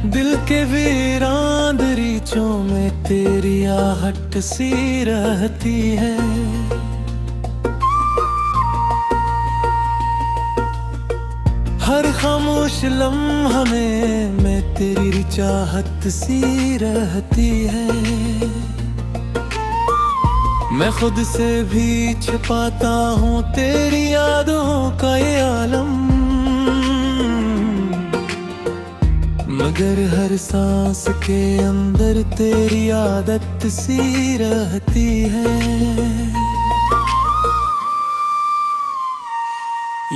दिल के वीरान दरीचों में तेरी आहट सी रहती है। हर खामोश लम्हा में मैं तेरी चाहत सी रहती है। मैं खुद से भी छिपाता हूँ तेरी यादों का ये आलम, मगर हर सांस के अंदर तेरी आदत सी रहती है।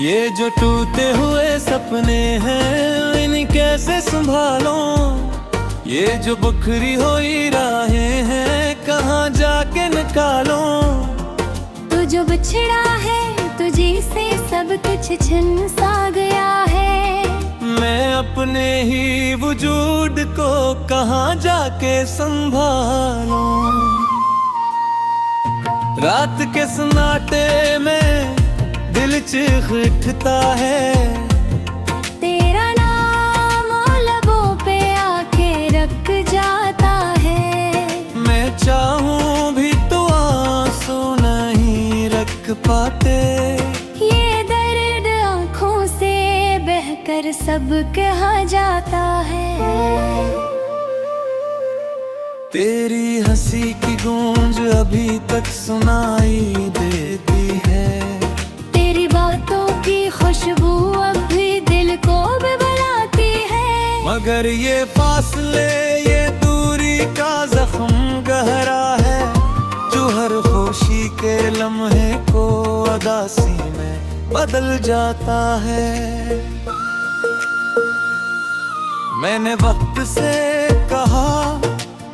ये जो टूटे हुए सपने हैं इन्हें कैसे संभालूं, ये जो बिखरी हुई राहें हैं कहाँ जाके निकालूं। तू जो बिछड़ा है तुझे से सब कुछ छिन सा गया है। मैं अपने ही वजूद को कहाँ जाके संभालूं। रात के सन्नाटे में दिल चीख उठता है, तेरा नाम लबों पे आके रख जाता है। मैं चाहूं भी तो आंसू नहीं रख पाते। ये दर्द आँखों से बहकर सब कहा जाता है। तेरी हंसी की गूंज अभी तक सुनाई देती है, तेरी बातों की खुशबू अब भी दिल को बिबलाती है। मगर ये फासले ये दूरी का जख्म गहरा है, जो हर खुशी के लम्हे को उदासी में बदल जाता है। मैंने वक्त से कहा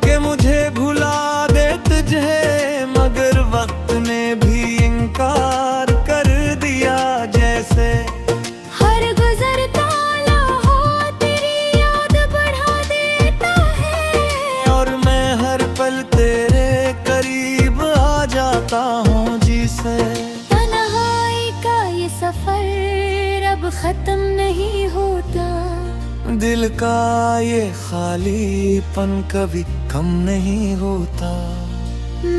कि मुझे भुला दे तुझे, मगर वक्त ने भी इनकार कर दिया। जैसे हर गुजरता लम्हा तेरी याद बढ़ा देता है, और मैं हर पल तेरे करीब आ जाता हूँ जिसे। तन्हाई का ये सफर अब खत्म नहीं होता, दिल का ये खालीपन कभी कम नहीं होता।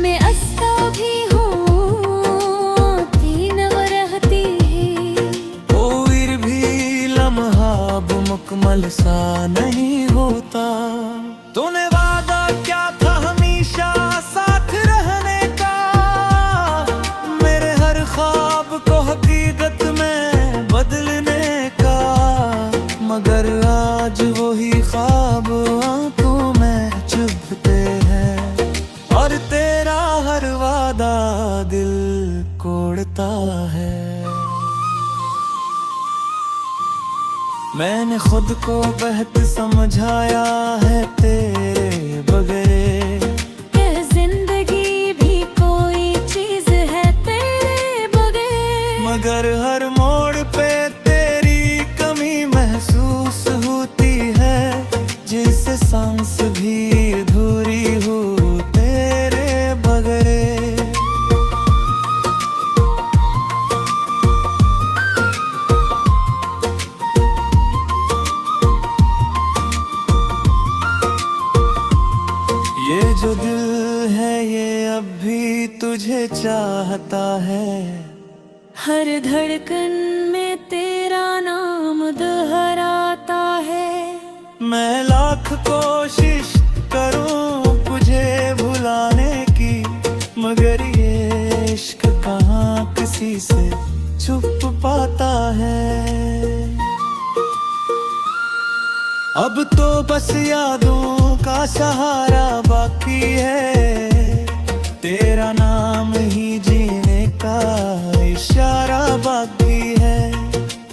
मैं अस्ता भी हूँ तीन वो रहती है, फिर भी लम्हा मुकम्मल सा नहीं होता। तूने वादा क्या था हमेशा साथ रहने का, मेरे हर ख्वाब को हकीकत में बदलने का, मगर आज वही ख्वाब आंखों में चुभते हैं, और तेरा हर वादा दिल कोड़ता है। मैंने खुद को बेहद समझाया है तेरे बगैर, यह जिंदगी भी कोई चीज है तेरे बगैर। मगर हर मोड़ पे तेरी कमी महसूस होती है, जिससे सांस भी अधूरी हो तेरे बगैर। ये जो दिल है ये अब भी तुझे चाहता है, हर धड़कन में तेरा नाम दोहराता है। मैं लाख कोशिश करूं तुझे भुलाने की, मगर ये इश्क कहाँ किसी से छुप पाता है। अब तो बस यादों का सहारा बाकी है, तेरा नाम ही जीने का इशारा बाकी है।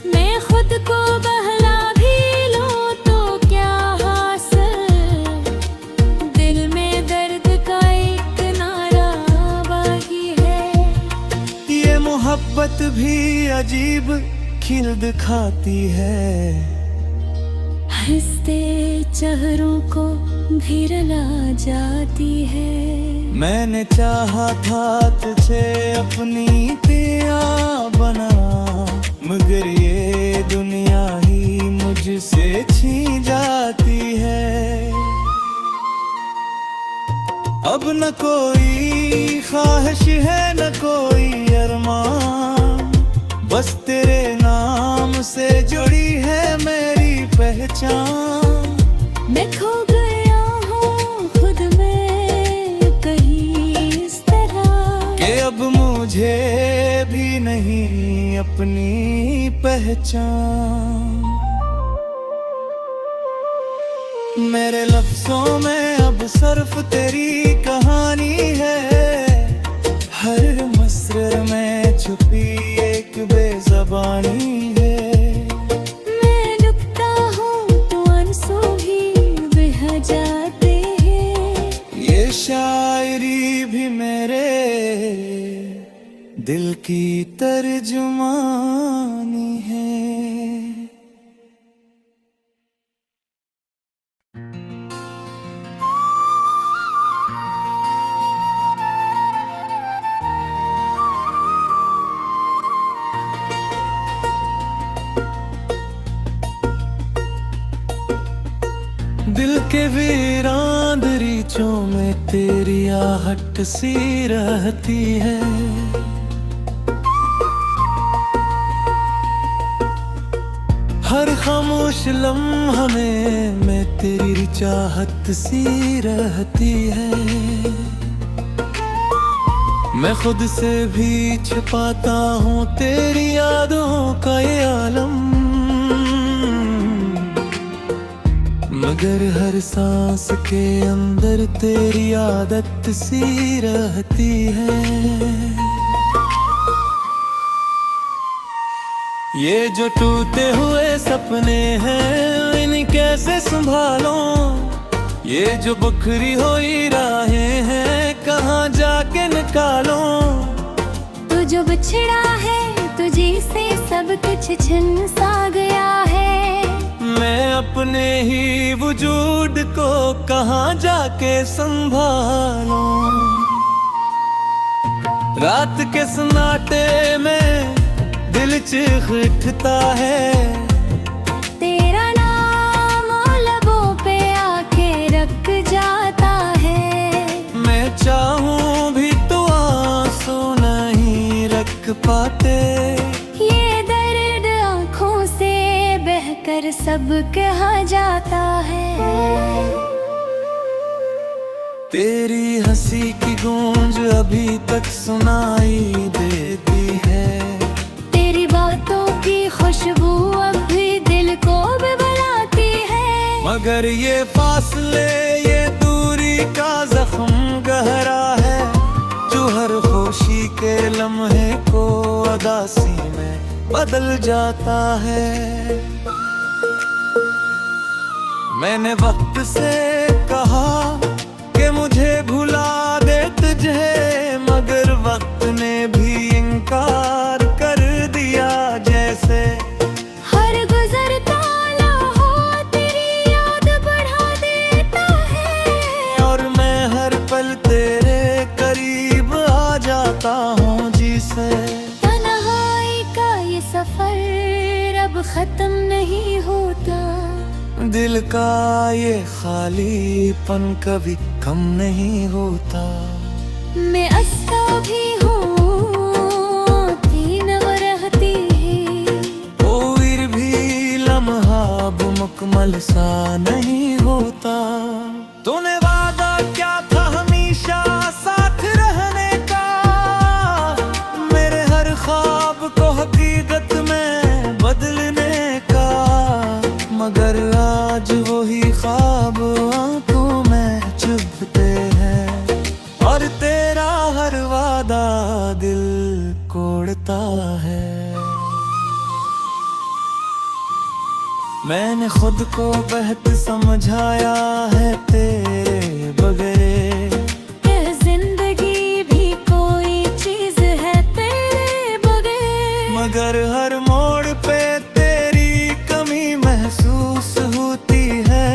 मैं खुद को बहला भी लूं तो क्या हासिल, दिल में दर्द का एक नारा बाकी है। ये मोहब्बत भी अजीब खिल दिखाती है, हंसते चेहरों को भी रुला जाती है। मैंने चाहा था तुझे अपनी पिया बना, मगर ये दुनिया ही मुझसे छीन जाती है। न कोई ख्वाहिश है न कोई अरमान, बस तेरे नाम से जुड़ी है मेरी पहचान। मैं खो गया हूँ खुद में कहीं इस तरह कि अब मुझे भी नहीं अपनी पहचान। मेरे लफ्जों में अब सिर्फ तेरी कहानी है, हर मसरर में छुपी एक बेज़बानी है। मैं डूबता हूँ तो आंसू भी बह जाते हैं, ये शायरी भी मेरे दिल की तर्जुमानी है। दिल के वीरान दरीचों में तेरी आहट सी रहती है, हर खामोश लम्हा में तेरी चाहत सी रहती है। मैं खुद से भी छिपाता हूँ तेरी यादों का ये आलम, मगर हर सांस के अंदर तेरी आदत सी रहती है। ये जो टूटे हुए सपने हैं इन्हें कैसे संभालूं, ये जो बिखरी हुई राहें हैं कहाँ जाके निकालूं। तू जो बिछड़ा है तुझे से सब कुछ छिन सा गया है, मैं अपने ही वजूद को कहाँ जाके संभालूं। रात के सन्नाटे में दिल चीख उठता है, तेरा नाम लबों पे आके रख जाता है। मैं चाहूं भी तो आंसू नहीं रख पाते, ये दर्द आँखों से बहकर सब कहा जाता है। तेरी हंसी की गूंज अभी तक सुनाई देती है, तेरी बातों की खुशबू अब भी दिल को बिभराती है। मगर ये फासले ये दूरी का जख्म गहरा है, जो हर खुशी के लम्हे को उदासी में बदल जाता है। मैंने वक्त से कहा कि मुझे भुला दे तुझे, मगर वक्त ने भी इनकार कर दिया। जैसे हर गुजरता लम्हा तेरी याद बढ़ा देता है, और मैं हर पल तेरे करीब आ जाता हूँ जिसे। तन्हाई का ये सफर अब खत्म नहीं होता, दिल का ये खालीपन कभी कम नहीं होता। मैं अस्ता भी हूँ तीन रहती है, फिर भी लम्हा मुकम्मल सा नहीं होता। तूने वादा क्या था हमेशा साथ रहने का, मेरे हर ख्वाब को हकीकत में बदलने का, मगर आज वही ख्वाब आंखों में चुभते हैं, और तेरा हर वादा दिल कोड़ता है। मैंने खुद को बेहतर समझाया है तेरे बगैर, जिंदगी भी कोई चीज है तेरे बगैर, मगर हर मोड़ पे तेरी कमी महसूस होती है,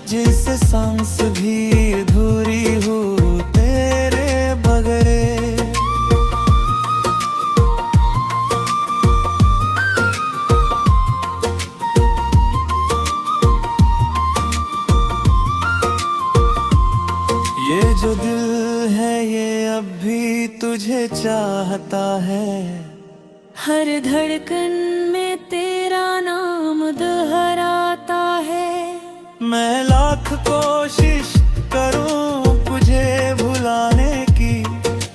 जिससे सांस भी अधूरी हो तेरे बगैर। ये जो दिल है ये अब भी तुझे चाहता है। हर धड़कन में तेरा नाम दोहराता है। मैं लाख कोशिश करूं तुझे भुलाने की,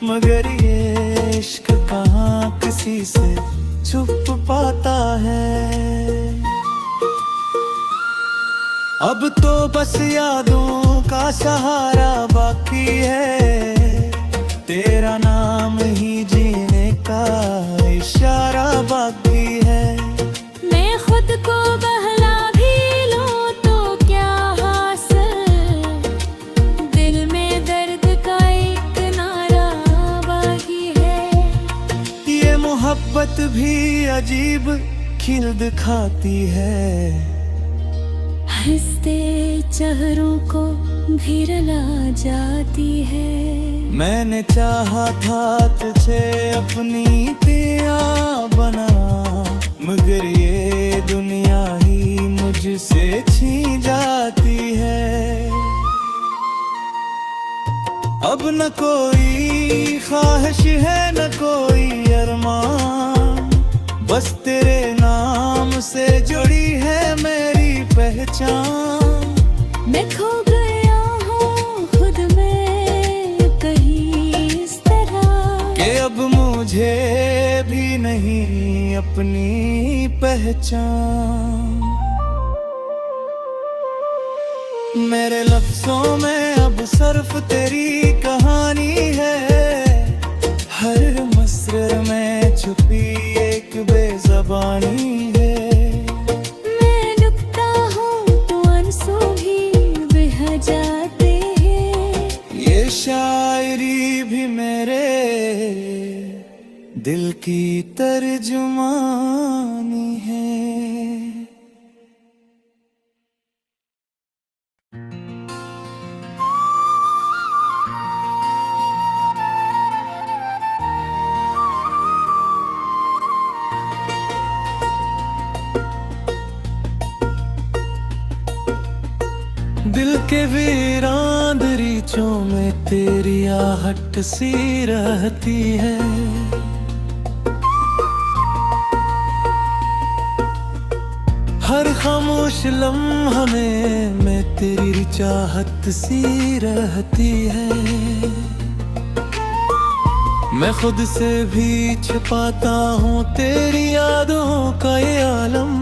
मगर ये इश्क कहाँ किसी से छुप पाता है। अब तो बस यादों का सहारा बाकी है, तेरा नाम ही जीने का इशारा बाकी है। मैं खुद को बहला भी लूं तो क्या हासिल, दिल में दर्द का एक नारा बाकी है। ये मोहब्बत भी अजीब खिल दिखाती है, हंसते चेहरों को भी रुला जाती है। मैंने चाहा था तुझे अपनी पिया बना, मगर ये दुनिया ही मुझसे छीन जाती है। अब न कोई ख्वाहिश है न कोई अरमान, बस तेरे नाम से जुड़ी है मेरी पहचान। मैं खो गया हूँ खुद में कहीं इस तरह कि अब मुझे भी नहीं अपनी पहचान। मेरे लफ्जों में अब सिर्फ तेरी कहानी है, हर मसरर में छुपी एक बेज़बानी है। मैं डूबता हूँ तो आंसू भी बह जाते हैं, ये शायरी भी मेरे दिल की तर्जुमानी है। दिल के वीरान दरीचों में तेरी आहट सी रहती है। हर खामोश लम्हा में तेरी चाहत सी रहती है। मैं खुद से भी छिपाता हूँ तेरी यादों का ये आलम,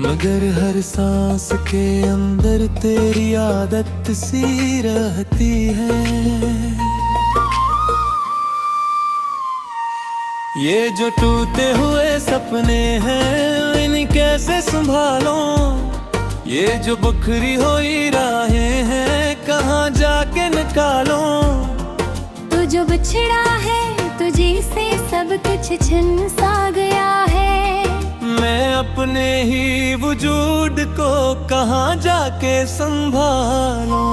मगर हर सांस के अंदर तेरी आदत सी रहती है। ये जो टूटे हुए सपने हैं इन्हें कैसे संभालूं, ये जो बिखरी हुई राहें हैं कहाँ जाके निकालूं। तू जो बिछड़ा है तुझे से सब कुछ छिन सा गया है। मैं अपने ही वजूद को कहाँ जाके संभालूं।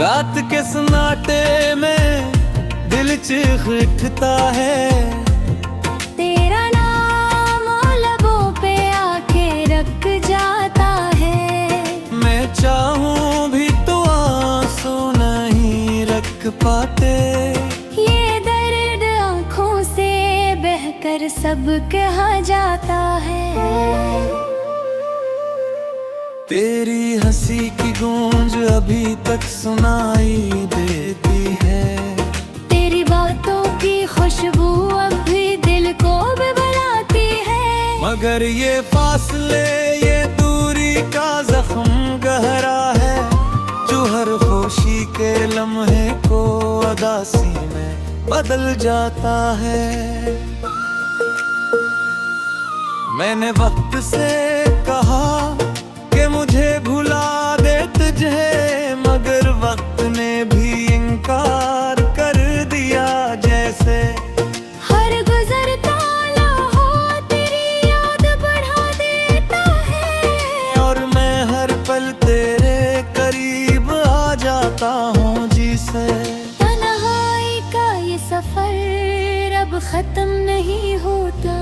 रात के सन्नाटे में दिल चीख उठता है, तेरा नाम लबों पे आके रख जाता है। मैं चाहूं भी तो आंसू नहीं रख पाते। ये दर्द आँखों से बहकर सब कहा जाता है। तेरी हंसी की गूंज अभी तक सुनाई देती है, तेरी बातों की खुशबू अब भी दिल को बिबलाती है। मगर ये फासले ये दूरी का जख्म गहरा है, जो हर खुशी के लम्हे को उदासी में बदल जाता है। मैंने वक्त से कहा कि मुझे भुला दे तुझे, मगर वक्त ने भी इनकार कर दिया। जैसे हर गुजरता लम्हा तेरी याद बढ़ा देता है, और मैं हर पल तेरे करीब आ जाता हूँ जिसे। तन्हाई का ये सफर अब खत्म नहीं होता,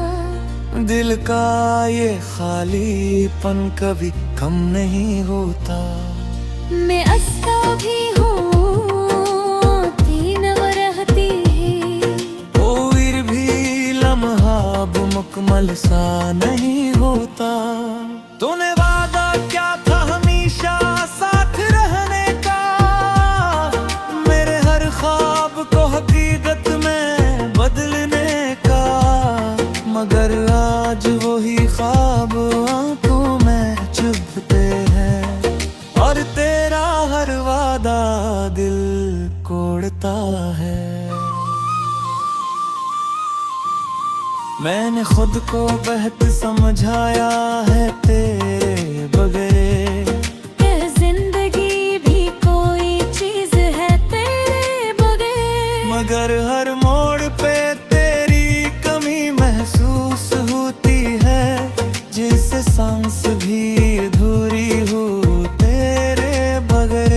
दिल का ये खालीपन कभी कम नहीं होता। मैं अस्ता भी हूँ तीन रहती है, फिर भी लम्हा मुकम्मल सा नहीं होता। तूने वादा क्या था हमेशा साथ रहने का, मेरे हर ख्वाब को हकीकत में बदलने का, मगर आज वही ख्वाब आंखों में चुभते हैं और तेरा हर वादा दिल कोड़ता है। मैंने खुद को बेहद समझाया है तेरे बगैर, ये जिंदगी भी कोई चीज है तेरे बगैर, मगर हर मोड़ पे तेरी कमी महसूस होती है, जिससे सांस भी अधूरी हो तेरे बगैर।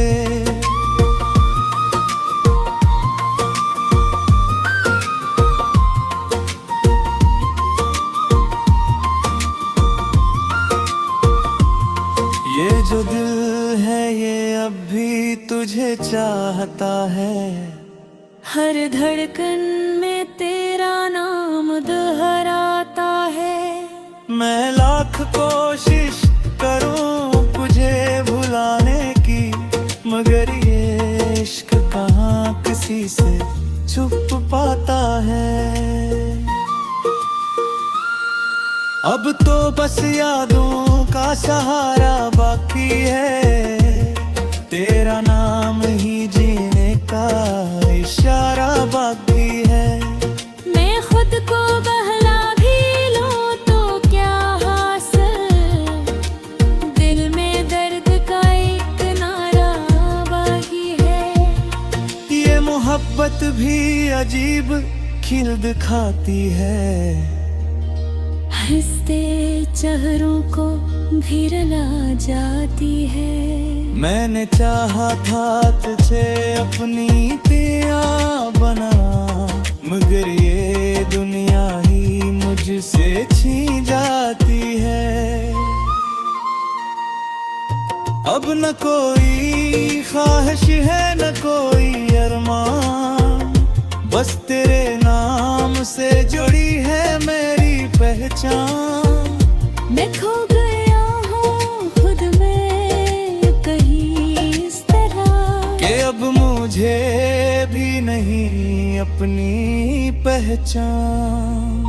ये जो दिल है ये अब भी तुझे चाहता है, हर धड़कन में तेरा नाम दोहराता है। मैं लाख कोशिश करूं तुझे भुलाने की, मगर ये इश्क कहाँ किसी से छुप पाता है। अब तो बस यादों का सहारा बाकी है, तेरा नाम ही जीने का इशारा बाकी है। मैं खुद को बहला भी लूं तो क्या हासिल, दिल में दर्द का एक नारा बाकी है। ये मोहब्बत भी अजीब खिल दिखाती है, हंसते चेहरों को भी रुला जाती है। मैंने चाहा था तुझे अपनी पिया बना, मगर ये दुनिया ही मुझसे छीन जाती है। अब न कोई ख्वाहिश है न कोई अरमान, बस तेरे नाम से जुड़ी है मेरी पहचान। मैं खो गया हूँ खुद में कहीं इस तरह, कि अब मुझे भी नहीं अपनी पहचान।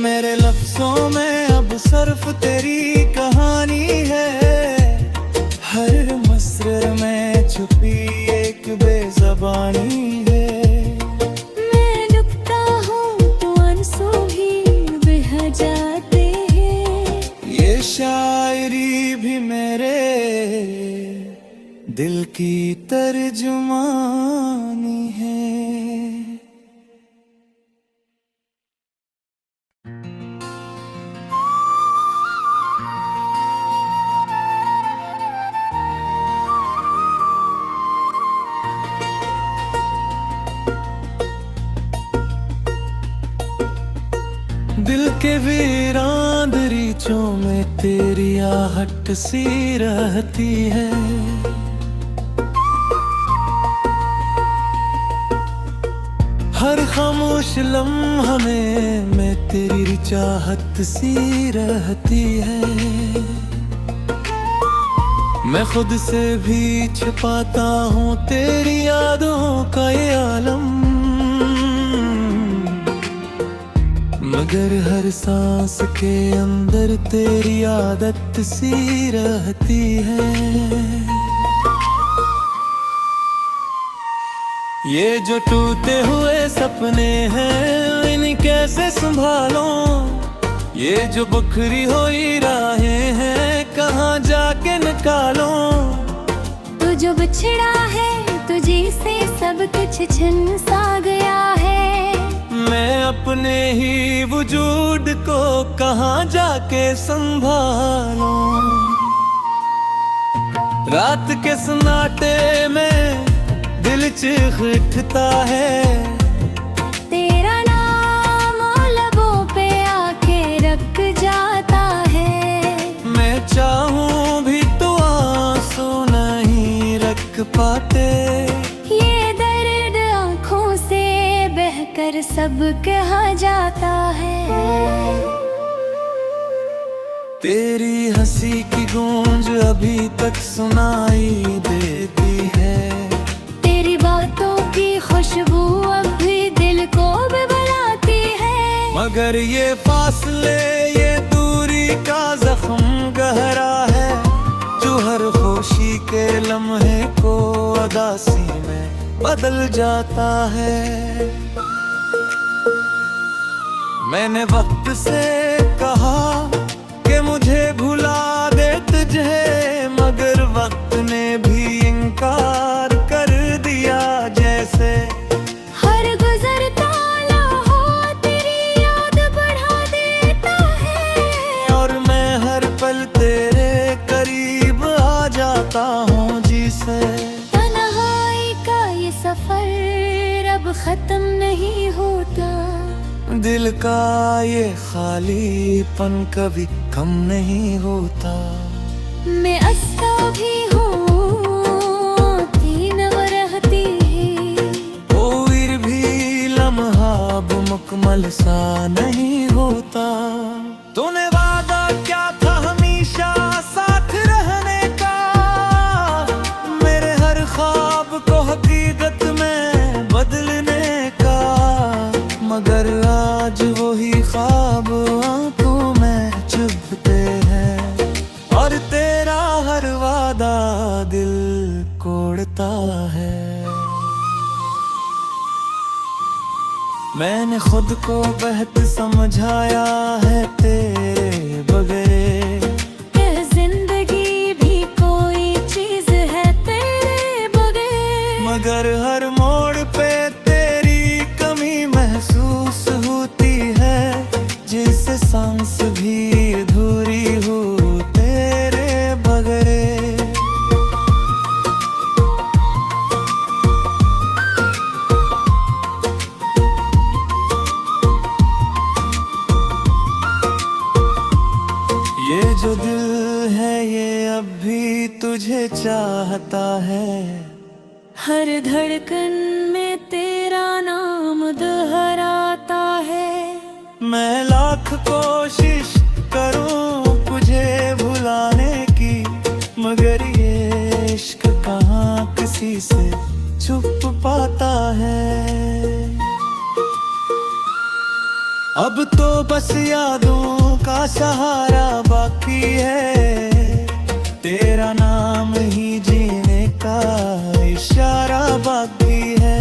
मेरे लफ्जों में अब सिर्फ तेरी कहानी है, हर मसरर में छुपी एक बेज़बानी है। जाते हैं ये शायरी भी मेरे दिल की तर्जुमानी है। दिल के वीरान दरीचों में तेरी आहट सी रहती है, हर खामोश लम्हा में तेरी चाहत सी रहती है। मैं खुद से भी छिपाता हूँ तेरी यादों का ये आलम, मगर हर सांस के अंदर तेरी आदत सी रहती है। ये जो टूटे हुए सपने हैं इन्हें कैसे संभालूं, ये जो बिखरी हुई राहें हैं कहाँ जाके निकालूं। तू जो बिछड़ा है तुझे से सब कुछ छिन सा गया है, मैं अपने ही वजूद को कहाँ जाके संभालूं। रात के सन्नाटे में दिल चीख उठता है, तेरा नाम तेरी हंसी की गूंज अभी तक सुनाई देती है। तेरी बातों की खुशबू अब भी दिल को बिभराती है। मगर ये फासले, ये दूरी का जख्म गहरा है, जो हर खुशी के लम्हे को उदासी में बदल जाता है। मैंने वक्त से कहा कि मुझे भुला दे तुझे, मगर वक्त ने भी इनकार कर दिया। जैसे हर गुजरता लम्हा तेरी याद बढ़ा देता है, और मैं हर पल तेरे करीब आ जाता हूँ जिसे। तन्हाई का ये सफर अब खत्म नहीं होता, दिल का ये खालीपन कभी कम नहीं होता। मैं अस्ता भी हूँ तीन वो रहती है, फिर भी लम्हा अब मुकम्मल सा नहीं होता। तूने वादा क्या था हमेशा साथ रहने का, मेरे हर ख्वाब को हकीकत में बदलने का, मगर आज वही ख्वाब आंखों में चुभते हैं, और तेरा हर वादा दिल कोड़ता है। मैंने खुद को बेहद समझाया है तेरे बगैर, यह जिंदगी भी कोई चीज है तेरे बगैर, मगर हर मोड़ पे तेरी कमी महसूस होती है, जिससे सांस भी अधूरी हो तेरे बगैर। ये जो दिल है ये अब भी तुझे चाहता है, हर धड़कन में तेरा नाम दोहराता है। मैं लाख कोशिश करूं तुझे भुलाने की, मगर ये इश्क कहाँ किसी से छुप पाता है। अब तो बस यादों का सहारा बाकी है, तेरा नाम ही जीने का इशारा बाकी है।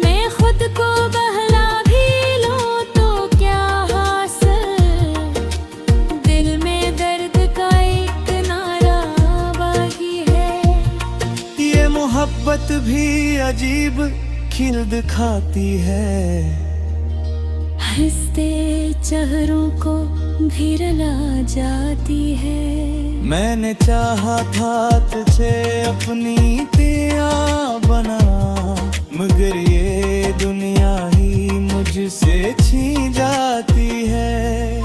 मैं खुद को बहला भी लूं तो क्या हासिल, दिल में दर्द का एक नारा बाकी है। ये मोहब्बत भी अजीब खिल दिखाती है, हंसते चेहरों को भी रुला जाती है। मैंने चाहा था तुझे अपनी पिया बना, मगर ये दुनिया ही मुझसे छीन जाती है।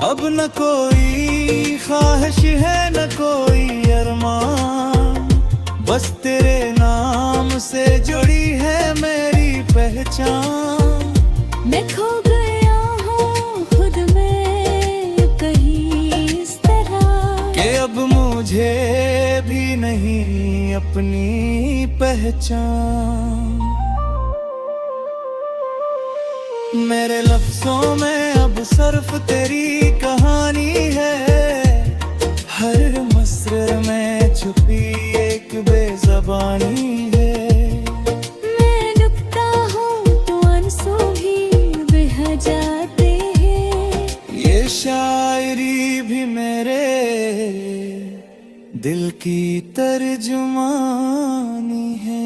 अब न कोई ख्वाहिश है न कोई अरमान, बस तेरे नाम से जुड़ी है मेरी पहचान। मैं खो गया हूँ खुद में कहीं इस तरह, कि अब मुझे भी नहीं अपनी पहचान। मेरे लफ्जों में अब सिर्फ तेरी कहानी है, हर मसर में छुपी एक बेज़बानी है। मैं डूबता हूँ तो आंसू भी बह जाते हैं, ये शायरी भी मेरे दिल की तर्जुमानी है।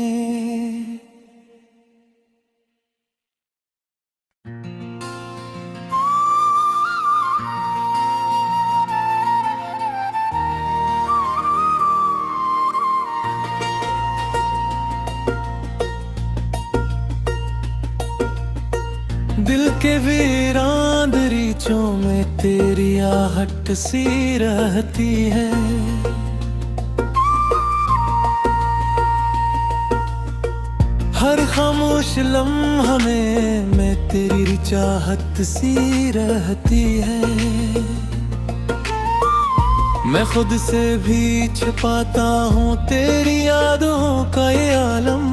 दिल के वीरान दरीचों में तेरी आहट सी रहती है, हर खामोश लम्हा में तेरी चाहत सी रहती है। मैं खुद से भी छिपाता हूँ तेरी यादों का ये आलम,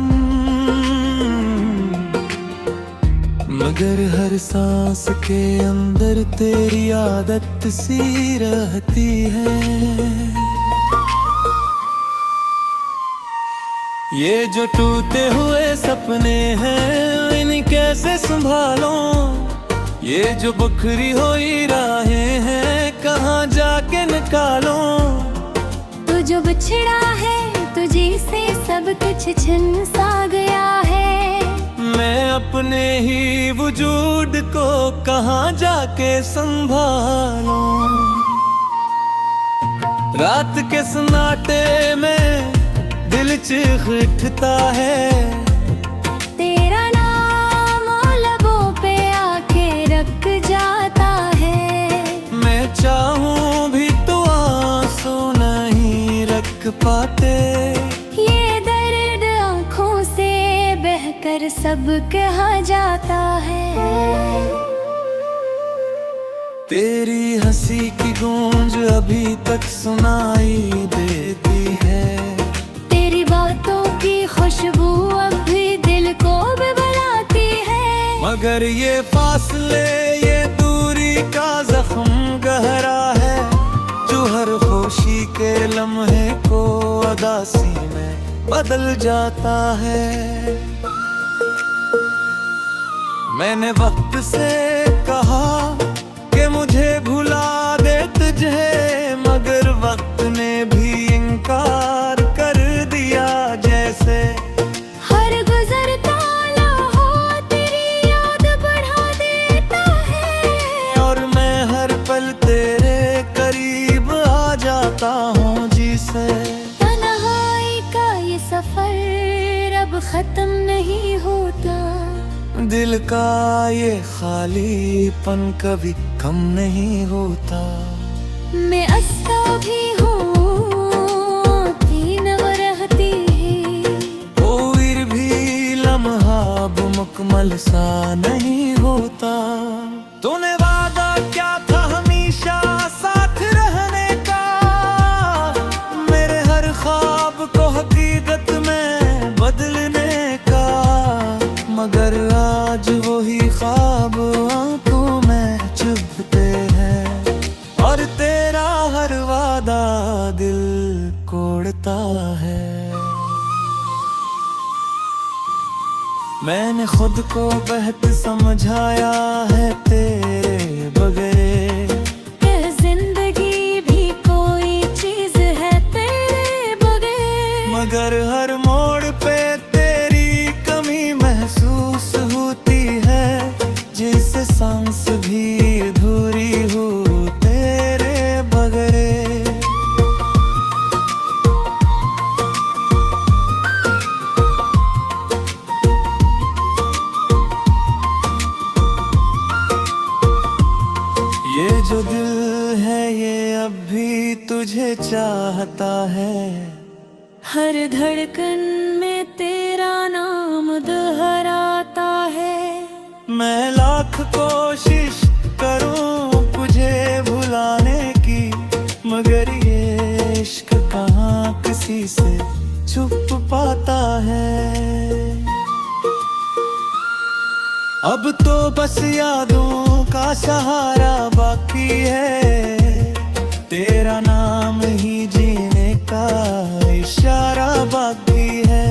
मगर हर सांस के अंदर तेरी आदत सी रहती है। ये जो टूटे हुए सपने हैं इन्हें कैसे संभालूं, ये जो बिखरी हुई राहें हैं कहाँ जाके निकालूं। तू जो बिछड़ा है तुझे से सब कुछ छिन सा गया है। मैं अपने ही वजूद को कहाँ जाके संभालूं। रात के सन्नाटे में दिल चीख उठता है, तेरा नाम लबों पे आके रख जाता है। मैं चाहूं भी तो आंसू नहीं रख पाते। ये दर्द आँखों से बहकर सब कहा जाता है। तेरी हंसी की गूंज अभी तक सुनाई देती है, बातों की खुशबू अब भी दिल को बिभराती है। मगर ये फासले ये दूरी का जख्म गहरा है, जो हर खुशी के लम्हे को उदासी में बदल जाता है। मैंने वक्त से कहा कि मुझे भुला दे तुझे, मगर वक्त ने भी इनकार कर दिया। जैसे हर गुजरता लम्हा तेरी याद बढ़ा देता है, और मैं हर पल तेरे करीब आ जाता हूँ जिसे। तन्हाई का ये सफर अब खत्म नहीं होता, दिल का ये खालीपन कभी कम नहीं होता। मैं अस्ता भी हूँ तीन रहती, फिर भी लम्हा मुकम्मल सा नहीं होता। तूने वादा क्या था हमेशा साथ रहने का, मेरे हर ख्वाब को हकीकत में बदलने का, मगर आज वही ख्वाब आंखों में चुभते हैं, और तेरा हर वादा दिल कोड़ता है। मैंने खुद को बेहतर समझाया है तेरे बगैर, जिंदगी भी कोई चीज है तेरे बगैर, मगर हर मोड़ पे तेरी कमी महसूस होती है, जिससे सांस भी अधूरी हो तेरे बगैर। ये जो दिल है ये अब भी तुझे चाहता है, हर धड़कन में तेरा नाम दोहराता है। मैं लाख कोशिश करूं तुझे भुलाने की, मगर ये इश्क कहाँ किसी से छुप पाता है। अब तो बस यादों का सहारा बाकी है, तेरा नाम ही जीने का इशारा बाकी है।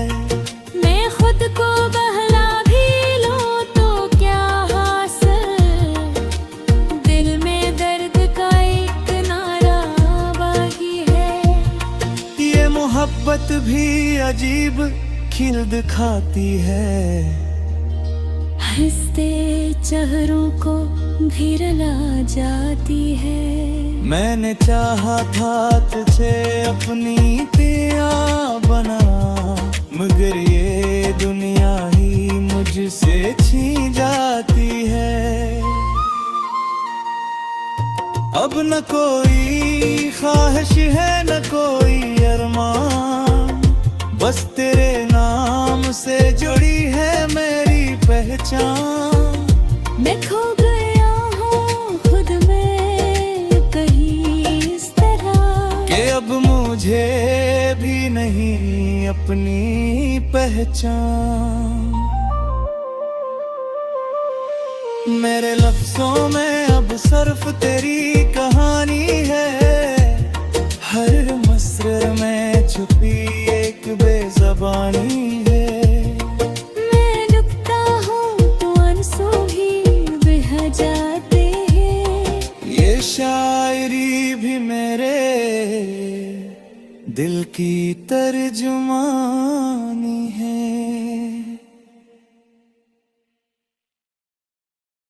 मैं खुद को बहला भी लूं तो क्या हासिल, दिल में दर्द का एक नारा बाकी है। ये मोहब्बत भी अजीब खिल दिखाती है, हंसते चेहरों को भी रुला जाती है। मैंने चाहा था तुझे अपनी तेरा बना, मगर ये दुनिया ही मुझसे छीन जाती है। अब न कोई ख्वाहिश है न कोई अरमान, बस तेरे नाम से जुड़ी है पहचान। मैं खो गया हूँ खुद में कहीं इस तरह कि अब मुझे भी नहीं अपनी पहचान। मेरे लफ्जों में अब सिर्फ तेरी कहानी है, हर मसरे में छुपी एक बेज़बानी है। मैं डूबता हूँ तो आंसू भी बह जाते हैं। ये शायरी भी मेरे दिल की तर्जुमानी है।